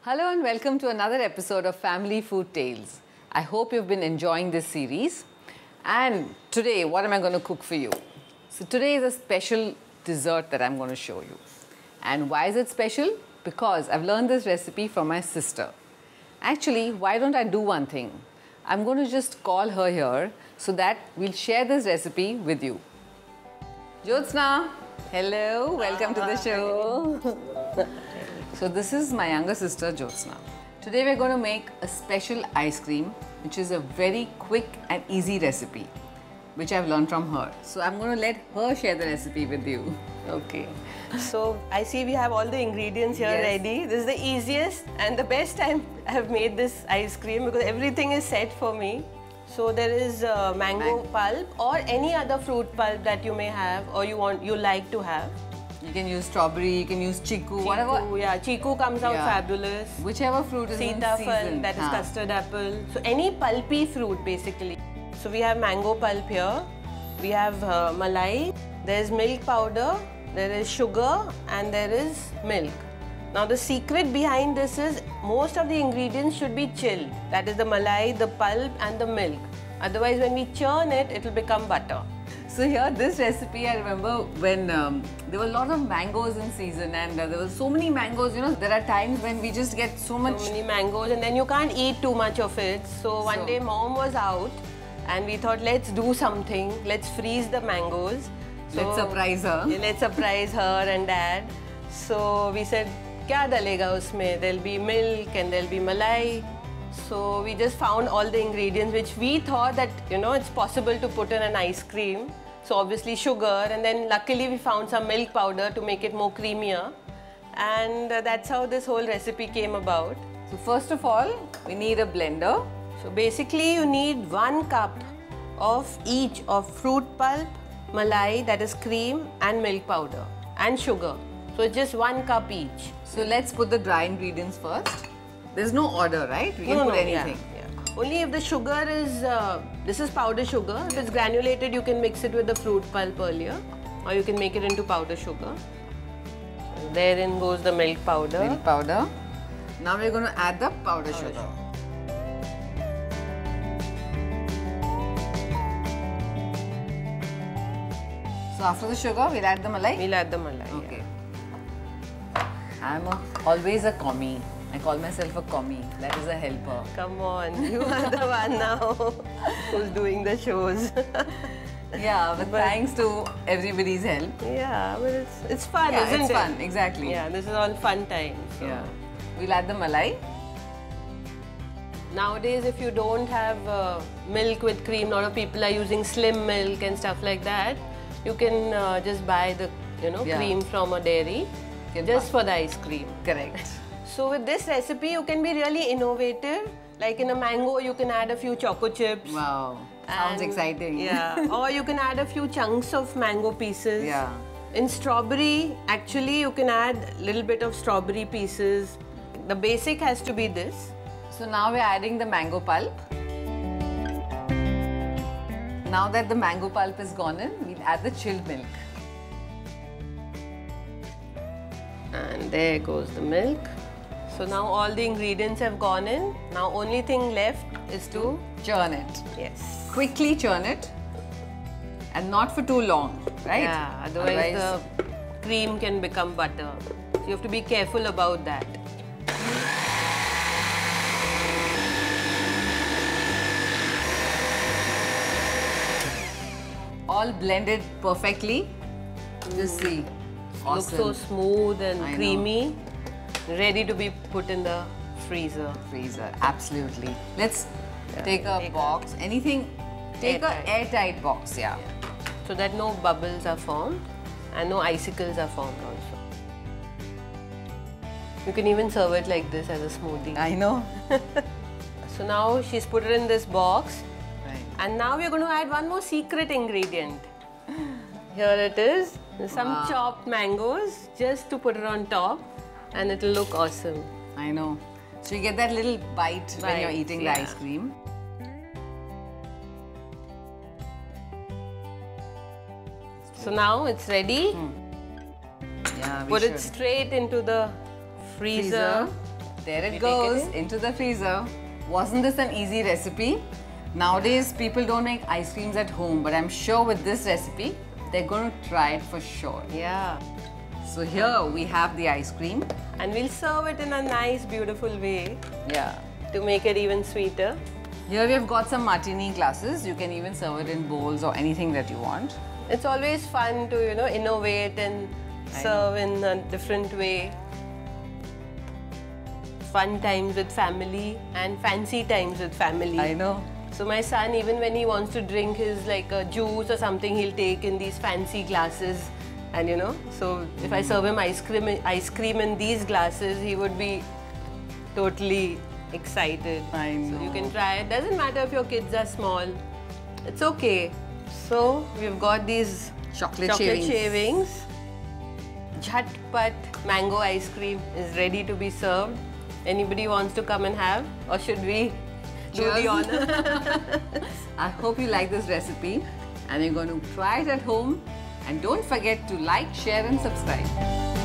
Hello and welcome to another episode of Family Food Tales. I hope you've been enjoying this series. And today, what am I going to cook for you? So today is a special dessert that I'm going to show you. And why is it special? Because I've learned this recipe from my sister. Actually, why don't I do one thing? I'm going to just call her here so that we'll share this recipe with you. Jyotsna, hello, welcome to the show. So this is my younger sister Jyotsna. Today we're going to make a special ice cream which is a very quick and easy recipe which I've learned from her. So I'm going to let her share the recipe with you. Okay. So I see we have all the ingredients here ready. This is the easiest and the best time I have made this ice cream because everything is set for me. So there is mango pulp or any other fruit pulp that you may have or you like to have. You can use strawberry, you can use chiku, whatever. Yeah, chiku comes out fabulous. Whichever fruit is in season. That is custard apple. So any pulpy fruit basically. So we have mango pulp here. We have malai. There is milk powder. There is sugar and there is milk. Now the secret behind this is most of the ingredients should be chilled. That is the malai, the pulp and the milk. Otherwise when we churn it, it will become butter. So here, this recipe, I remember when there were a lot of mangoes in season and there were so many mangoes, you know, there are times when we just get so many mangoes and then you can't eat too much of it. So one day mom was out and we thought, let's do something, let's freeze the mangoes. So let's surprise her. Let's surprise her and dad. So we said, kya dalega usme? There'll be milk and there'll be malai. So we just found all the ingredients which we thought that, you know, it's possible to put in an ice cream. So obviously sugar and then luckily we found some milk powder to make it more creamier. And that's how this whole recipe came about. So first of all, we need a blender. So basically you need 1 cup of each of fruit pulp, malai, that is cream, and milk powder and sugar. So it's just 1 cup each. So let's put the dry ingredients first. There's no order, right? We can put anything. Yeah. Only if the sugar is, this is powder sugar. If it's granulated, you can mix it with the fruit pulp earlier. Or you can make it into powder sugar. And therein goes the milk powder. Milk powder. Now we're going to add the powder sugar. So after the sugar, we'll add the malai? We'll add the malai. Okay. I'm always a commie. I call myself a commie. That is a helper. Come on, you are the one now who's doing the shows. Yeah, but thanks to everybody's help. Yeah, but it's fun, isn't it? It's fun, exactly. Yeah, this is all fun times. So. Yeah. We'll add the malai. Nowadays, if you don't have milk with cream, a lot of people are using slim milk and stuff like that. You can just buy the cream from a dairy just for the ice cream. Correct. So with this recipe, you can be really innovative. Like in a mango, you can add a few choco chips. Wow, sounds exciting. Yeah, or you can add a few chunks of mango pieces. Yeah. In strawberry, actually, you can add a little bit of strawberry pieces. The basic has to be this. So now we're adding the mango pulp. Now that the mango pulp is gone in, we'll add the chilled milk. And there goes the milk. So now all the ingredients have gone in. Now only thing left is to churn it. Yes. Quickly churn it. And not for too long, right? Yeah, otherwise the cream can become butter. So you have to be careful about that. All blended perfectly. Just see. Awesome. Looks so smooth and creamy. Ready to be put in the freezer. Absolutely. Let's take a box. Anything. Take an airtight box, yeah. So that no bubbles are formed and no icicles are formed also. You can even serve it like this as a smoothie. I know. So now she's put it in this box. Right. And now we're going to add one more secret ingredient. Here it is. Some chopped mangoes just to put it on top. And it'll look awesome. I know. So you get that little bite when you're eating the ice cream. So now it's ready. Yeah, Put it straight into the freezer. There it We take goes it in. into the freezer. Wasn't this an easy recipe? Nowadays, people don't make ice creams at home, but I'm sure with this recipe, they're going to try it for sure. Yeah. So here we have the ice cream. And we'll serve it in a nice, beautiful way Yeah. to make it even sweeter. Here we have got some martini glasses. You can even serve it in bowls or anything that you want. It's always fun to, innovate and serve in a different way. Fun times with family and fancy times with family. I know. So my son, even when he wants to drink his like a juice or something, he'll take in these fancy glasses. And so if I serve him ice cream in these glasses, he would be totally excited. I know. So you can try it. Doesn't matter if your kids are small. It's okay. So we've got these Chocolate shavings. Jhatpat mango ice cream is ready to be served. Anybody wants to come and have, or should we do the Cheers. honor? I hope you like this recipe and you're going to try it at home. And don't forget to like, share and subscribe.